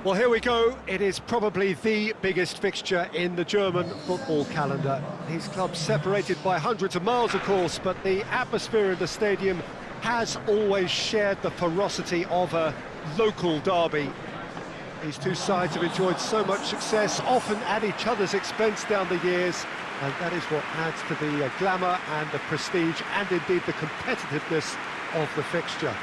Well, here we go. It is probably the biggest fixture in the German football calendar. These clubs separated by hundreds of miles, of course, but the atmosphere in the stadium has always shared the ferocity of a local derby. These two sides have enjoyed so much success, often at each other's expense down the years, and that is what adds to the glamour and the prestige and indeed the competitiveness of the fixture.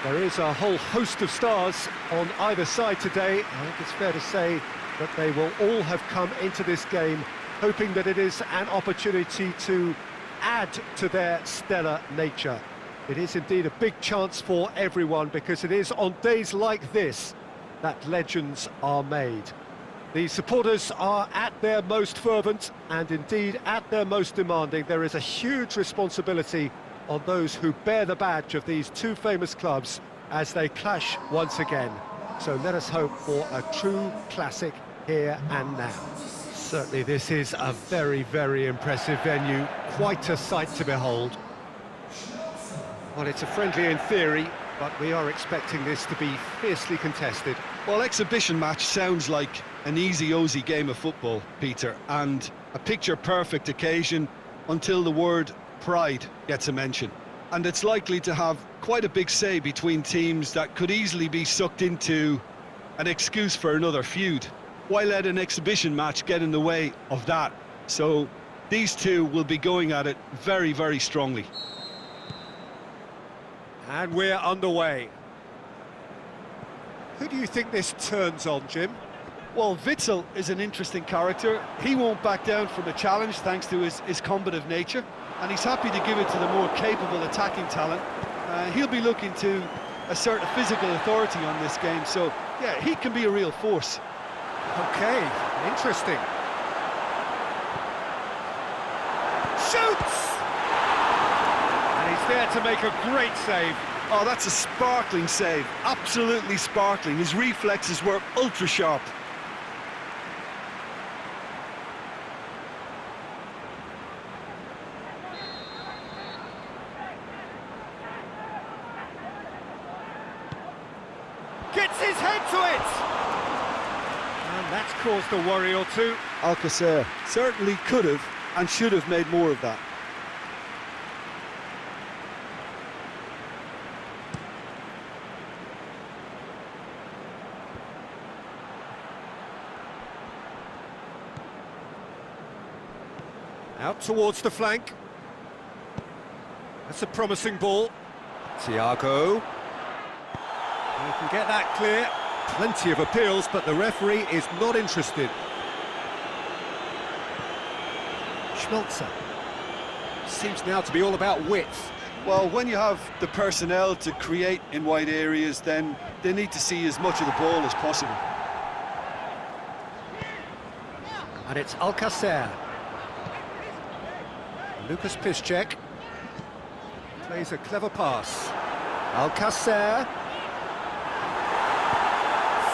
There is a whole host of stars on either side today. I think it's fair to say that they will all have come into this game hoping that it is an opportunity to add to their stellar nature. It is indeed a big chance for everyone, because it is on days like this that legends are made. The supporters are at their most fervent and indeed at their most demanding. There is a huge responsibility on those who bear the badge of these two famous clubs as they clash once again. So let us hope for a true classic here and now. Certainly this is a very, very impressive venue, quite a sight to behold. Well, it's a friendly in theory, but we are expecting this to be fiercely contested. Well, exhibition match sounds like an easy-ozy game of football, Peter, and a picture-perfect occasion until the word pride gets a mention. And it's likely to have quite a big say between teams that could easily be sucked into an excuse for another feud. Why let an exhibition match get in the way of that? So these two will be going at it very, very strongly. And we're underway. Who do you think this turns on, Jim? Well, Witsel is an interesting character. He won't back down from a challenge thanks to his combative nature, and he's happy to give it to the more capable attacking talent. He'll be looking to assert a physical authority on this game, so yeah, he can be a real force. Okay, interesting. Shoots! And he's there to make a great save. Oh, that's a sparkling save, absolutely sparkling. His reflexes were ultra sharp. Gets his head to it! And that's caused a worry or two. Alcacer certainly could have and should have made more of that. Out towards the flank. That's a promising ball. Thiago. You can get that clear. Plenty of appeals, but the referee is not interested. Schmelzer. Seems now to be all about width. Well, when you have the personnel to create in wide areas, then they need to see as much of the ball as possible. And it's Alcacer. Lucas Piszczek plays a clever pass. Alcacer.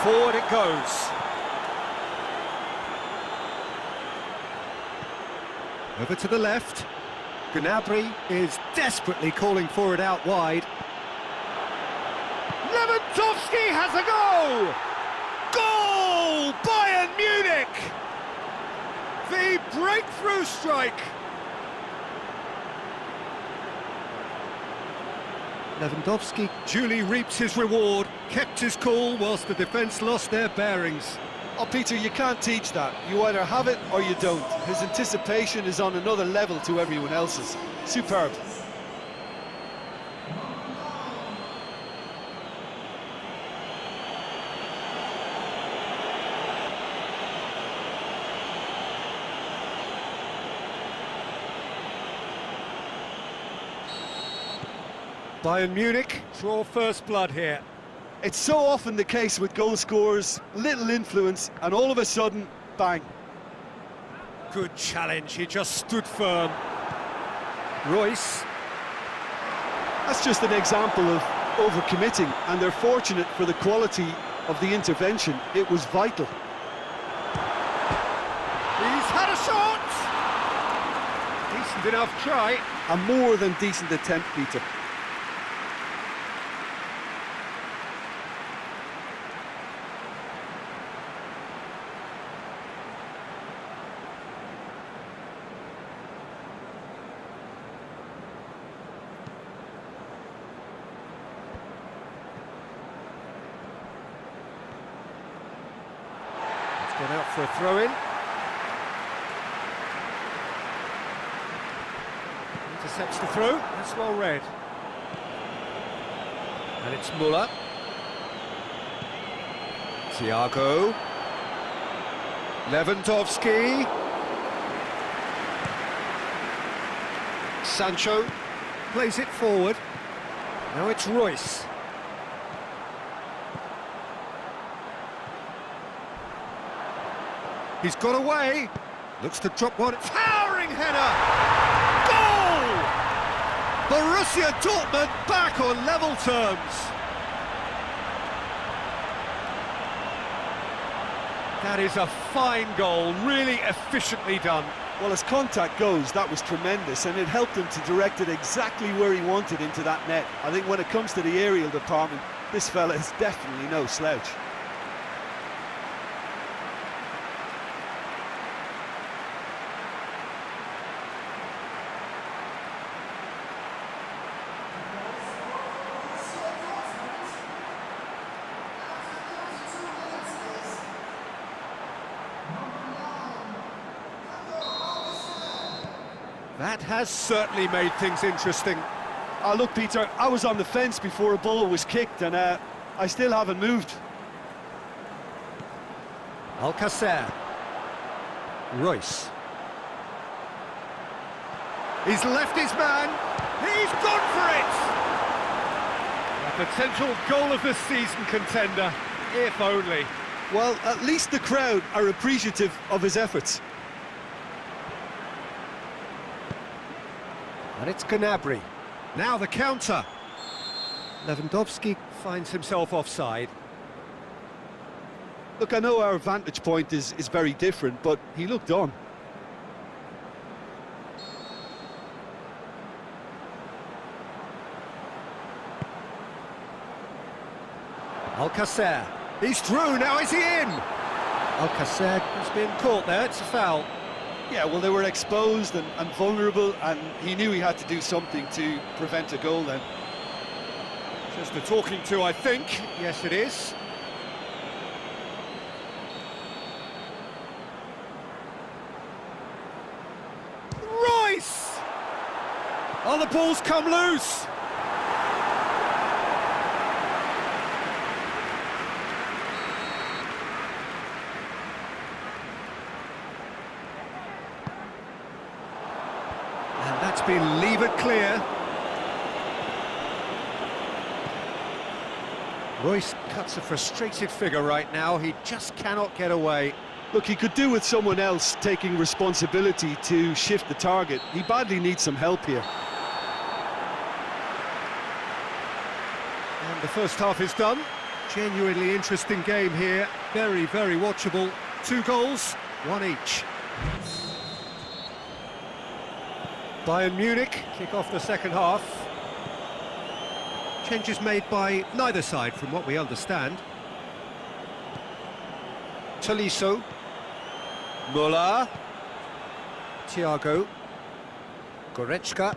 Forward it goes. Over to the left. Gnabry is desperately calling for it out wide. Lewandowski has a goal! Goal! Bayern Munich! The breakthrough strike! Lewandowski duly reaps his reward, kept his cool whilst the defence lost their bearings. Oh, Peter, you can't teach that. You either have it or you don't. His anticipation is on another level to everyone else's. Superb. Bayern Munich draw first blood here. It's so often the case with goal scorers, little influence, and all of a sudden, bang. Good challenge, he just stood firm. Royce. That's just an example of overcommitting, and they're fortunate for the quality of the intervention. It was vital. He's had a shot! Decent enough try. A more than decent attempt, Peter. Gone out for a throw-in. Intercepts the throw. That's well read. And it's Muller. Thiago. Lewandowski. Sancho plays it forward. Now it's Royce. He's got away. Looks to drop one. Towering header! Goal! Borussia Dortmund back on level terms. That is a fine goal, really efficiently done. Well, as contact goes, that was tremendous, and it helped him to direct it exactly where he wanted into that net. I think when it comes to the aerial department, this fella is definitely no slouch. That has certainly made things interesting. Look, Peter, I was on the fence before a ball was kicked, and I still haven't moved. Alcacer. Royce. He's left his man. He's gone for it! A potential goal of the season contender, if only. Well, at least the crowd are appreciative of his efforts. And it's Gnabry. Now the counter. Lewandowski finds himself offside. Look, I know our vantage point is very different, but he looked on. Alcacer. He's through, now is he in? Alcacer has been caught there, it's a foul. Yeah, well, they were exposed and vulnerable, and he knew he had to do something to prevent a goal then. Just a talking to, I think. Yes, it is. Royce! Oh, the ball's come loose! And that's been levered clear. Royce cuts a frustrated figure right now. He just cannot get away. Look, he could do with someone else taking responsibility to shift the target. He badly needs some help here. And the first half is done. Genuinely interesting game here. Very, very watchable. 2 goals, 1 each. Bayern Munich kick off the second half. Changes made by neither side from what we understand. Tolisso. Muller. Thiago. Goretzka.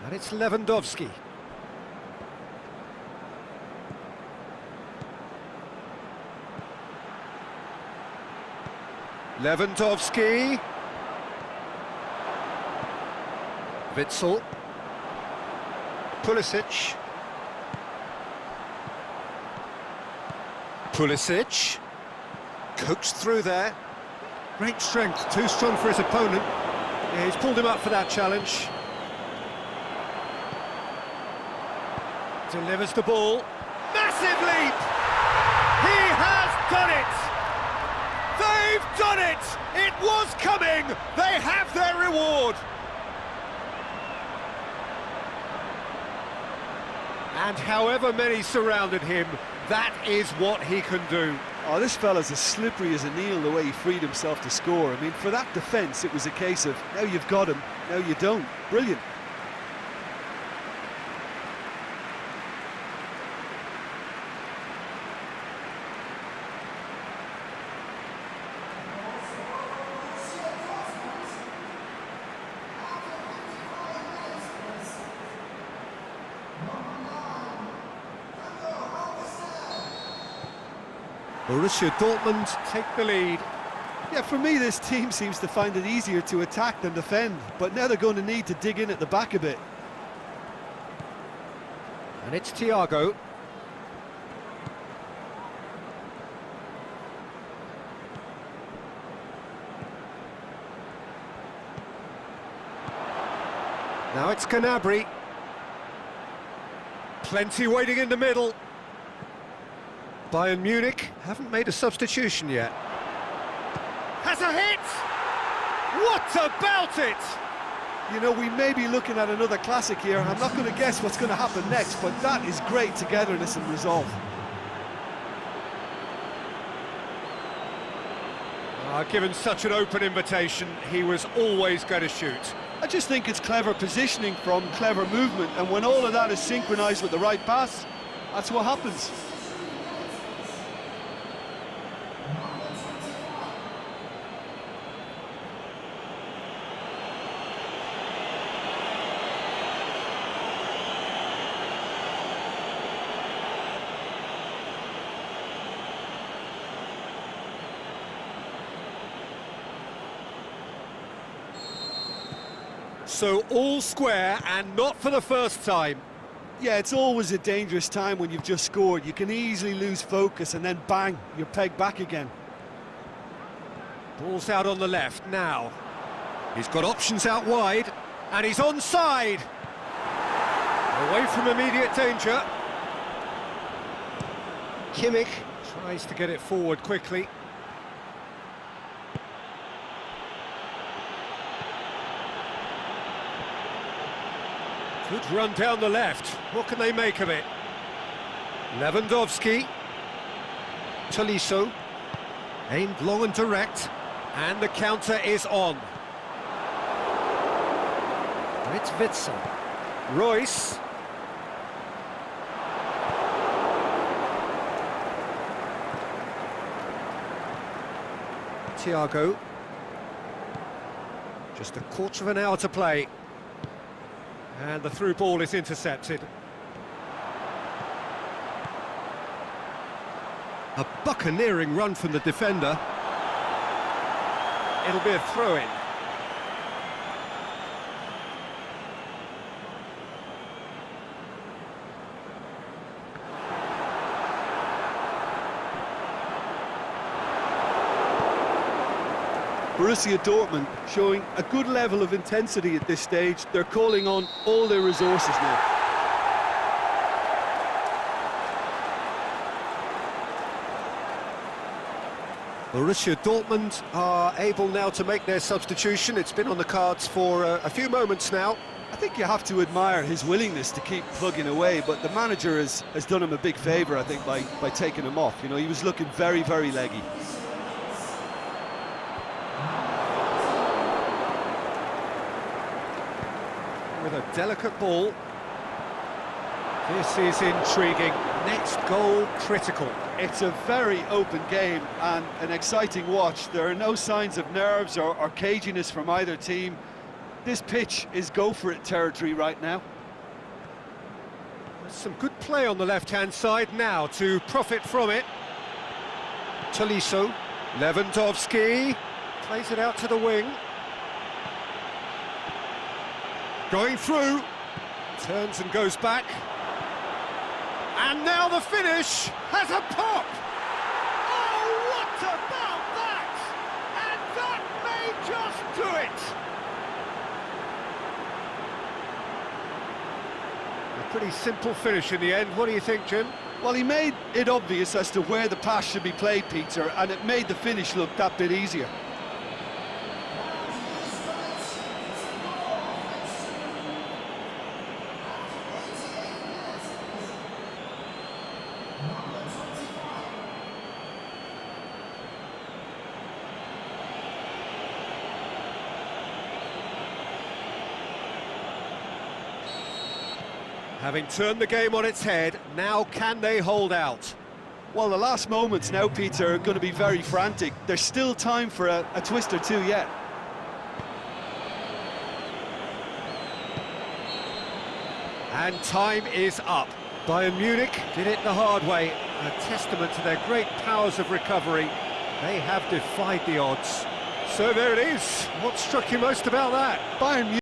And it's Lewandowski. Lewandowski. Witsel. Pulisic. Pulisic. Coaxed through there. Great strength, too strong for his opponent. Yeah, he's pulled him up for that challenge. Delivers the ball. Massive leap! He has done it! They've done it! It was coming! They have their reward! And however many surrounded him, that is what he can do. Oh, this fella's as slippery as an eel the way he freed himself to score. I mean, for that defence, it was a case of, now you've got him, now you don't. Brilliant. Borussia Dortmund take the lead. Yeah, for me, this team seems to find it easier to attack than defend, but now they're going to need to dig in at the back a bit. And it's Thiago. Now it's Gnabry. Plenty waiting in the middle. Bayern Munich haven't made a substitution yet. Has a hit! What about it? You know, we may be looking at another classic here. I'm not going to guess what's going to happen next, but that is great togetherness and resolve. Given such an open invitation, he was always going to shoot. I just think it's clever positioning from clever movement, and when all of that is synchronised with the right pass, that's what happens. So all square, and not for the first time. Yeah, it's always a dangerous time when you've just scored. You can easily lose focus and then bang, you're pegged back again. Ball's out on the left now. He's got options out wide, and he's onside. Away from immediate danger. Kimmich tries to get it forward quickly. Good run down the left. What can they make of it? Lewandowski. Tolisso. Aimed long and direct. And the counter is on. It's Witzel. Royce. Thiago. Just a quarter of an hour to play. And the through ball is intercepted. A buccaneering run from the defender. It'll be a throw-in. Borussia Dortmund showing a good level of intensity at this stage. They're calling on all their resources now. Borussia Dortmund are able now to make their substitution. It's been on the cards for a few moments now. I think you have to admire his willingness to keep plugging away, but the manager has done him a big favour, I think, by taking him off. You know, he was looking very, very leggy. With a delicate ball. This is intriguing. Next goal critical. It's a very open game and an exciting watch. There are no signs of nerves or caginess from either team. This pitch is go-for-it territory right now. There's some good play on the left-hand side now to profit from it. Tolisso, Lewandowski, plays it out to the wing. Going through, turns and goes back. And now the finish has a pop! Oh, what about that? And that may just do it! A pretty simple finish in the end. What do you think, Jim? Well, he made it obvious as to where the pass should be played, Peter, and it made the finish look that bit easier. Having turned the game on its head, now can they hold out? Well, the last moments now, Peter, are going to be very frantic. There's still time for a twist or two yet. And time is up. Bayern Munich did it the hard way. a testament to their great powers of recovery. They have defied the odds. So there it is. What struck you most about that? Bayern